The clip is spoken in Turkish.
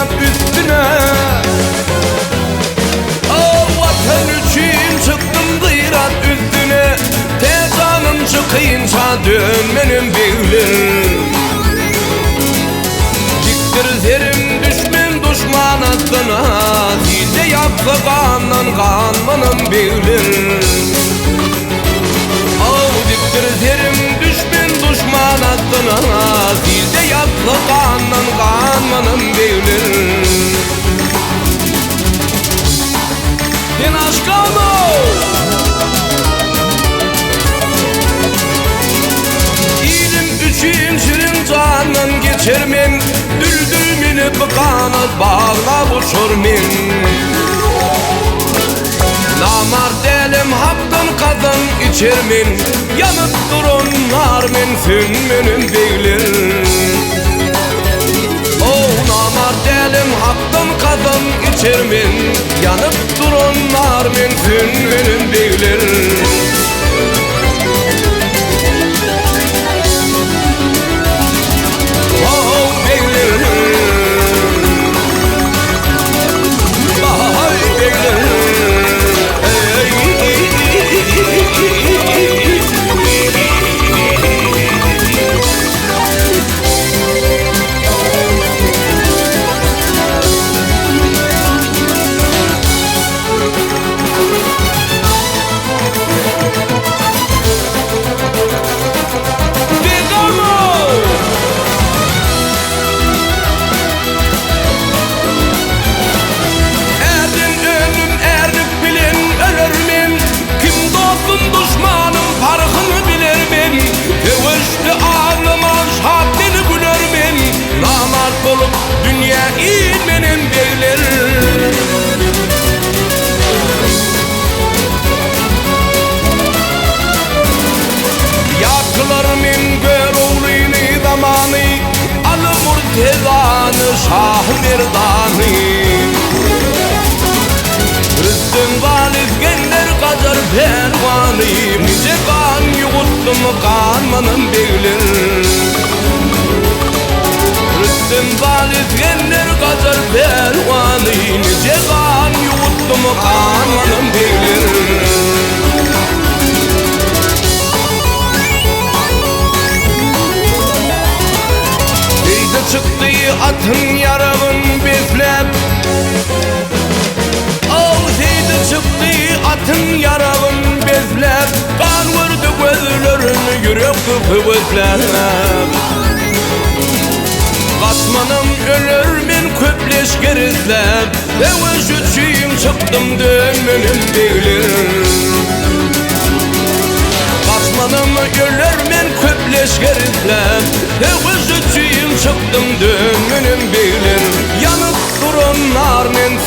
kıyrat üstüne. Vatan için çıktım kıyrat üstüne. Tez canım çıkıyınca dönmenin beyler. Diktirzerim düşman adına. Dilde yapsa kanmanın beyler. Diktirzerim düşman adına. Dilde yapsa kanmanın beyler. Din aşkımı İlim üçün şirin canan geçirmem. Düldül minip kanat bağla uçurmem. Namart elim haptan kazan içirmen. Yanıp durunlar men sünmenin beyler. Namart elim haptan kazan içirmen. Yanıp durunlar men sünmenin beyler. Dünya ilmenin beyler. Yakılar min görevlini zamanı. Al-ı Murtezanı Şah Merdanı. Rızdın valizgenler kacar pervanı. Nice kan yuguttum kanmanın beyler. Rızdın valizgenler kacar pervanı. Nice kan yuguttum kanmanın beyler. Çıktı atın yarağın bezlep. Çıktı atın yarağın bezlep. Kan vurdu gözlerini yürek kıpıvızlep. Katmanım ölür men köpleş gerizlep. Evvüşüçüyüm çıktım dönmenin beyler. Katmanım ölür men köpleş gerizlep. Evvüşüçüyüm çıktım dönmenin beyler. Yanıp durunlar men